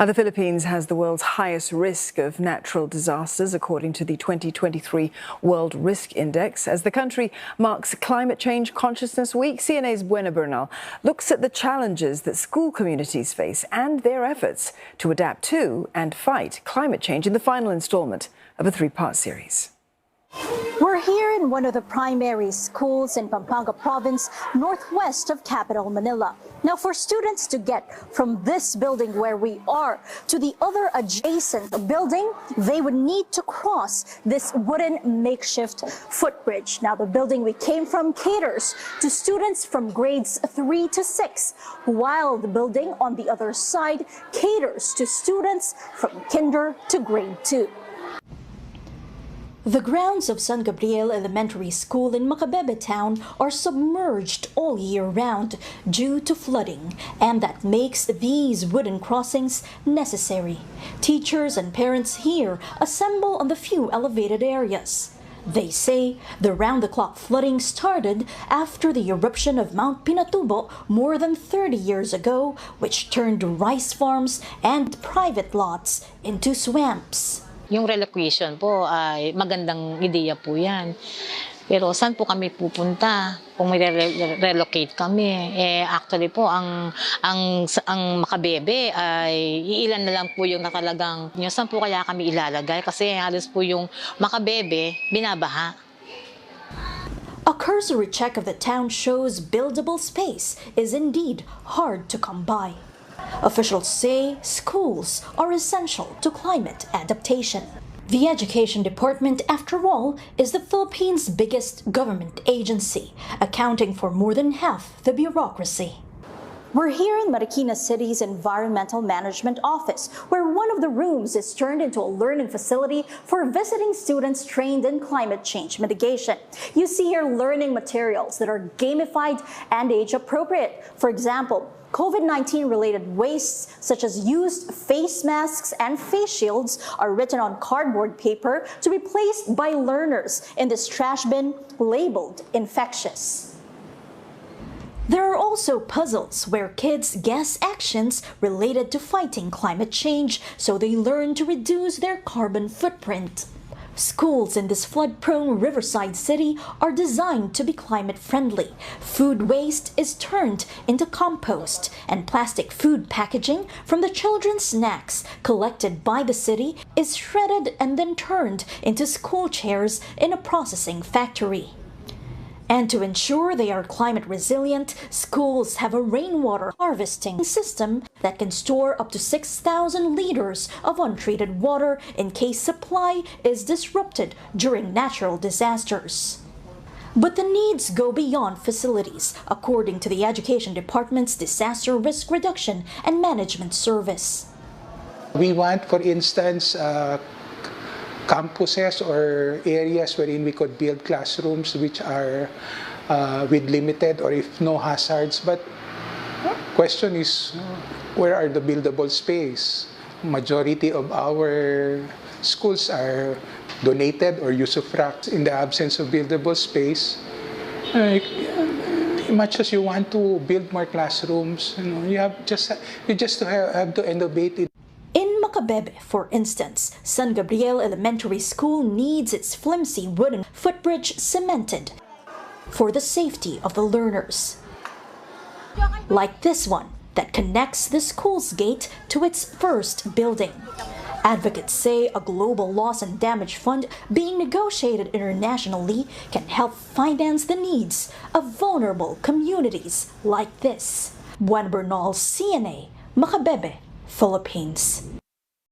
The Philippines has the world's highest risk of natural disasters, according to the 2023 World Risk Index. As the country marks Climate Change Consciousness Week, CNA's Buena Bernal looks at the challenges that school communities face and their efforts to adapt to and fight climate change in the final installment of a three-part series. We're here in one of the primary schools in Pampanga province, northwest of capital Manila. Now, for students to get from this building where we are to the other adjacent building, they would need to cross this wooden makeshift footbridge. Now, the building we came from caters to students from grades 3 to 6, while the building on the other side caters to students from kinder to grade 2. The grounds of San Gabriel Elementary School in Macabebe town are submerged all year round due to flooding, and that makes these wooden crossings necessary. Teachers and parents here assemble on the few elevated areas. They say the round-the-clock flooding started after the eruption of Mount Pinatubo more than 30 years ago, which turned rice farms and private lots into swamps. Yung relocation po ay magandang ideya po yan. Pero saan po kami pupunta kung may relocate kami? Actually po, ang Macabebe ay iilan na lang po yung nakalagang. Saan po kaya kami ilalagay? Kasi halos po yung Macabebe, binabaha. A cursory check of the town shows buildable space is indeed hard to come by. Officials say schools are essential to climate adaptation. The Education Department, after all, is the Philippines' biggest government agency, accounting for more than half the bureaucracy. We're here in Marikina City's Environmental Management Office, where one of the rooms is turned into a learning facility for visiting students trained in climate change mitigation. You see here learning materials that are gamified and age-appropriate. For example, COVID-19 related wastes such as used face masks and face shields are written on cardboard paper to be placed by learners in this trash bin labeled infectious. There are also puzzles where kids guess actions related to fighting climate change so they learn to reduce their carbon footprint. Schools in this flood-prone riverside city are designed to be climate-friendly. Food waste is turned into compost, and plastic food packaging from the children's snacks collected by the city is shredded and then turned into school chairs in a processing factory. And to ensure they are climate resilient, schools have a rainwater harvesting system that can store up to 6,000 liters of untreated water in case supply is disrupted during natural disasters. But the needs go beyond facilities, according to the Education Department's Disaster Risk Reduction and Management Service. We want, for instance, campuses or areas wherein we could build classrooms which are with limited or if no hazards. But question is, where are the buildable space? Majority of our schools are donated or usufruct. In the absence of buildable space, much as you want to build more classrooms, you just have to innovate it. In Macabebe, for instance, San Gabriel Elementary School needs its flimsy wooden footbridge cemented for the safety of the learners. Like this one that connects the school's gate to its first building. Advocates say a global loss and damage fund being negotiated internationally can help finance the needs of vulnerable communities like this. Buena Bernal, CNA, Macabebe, Philippines.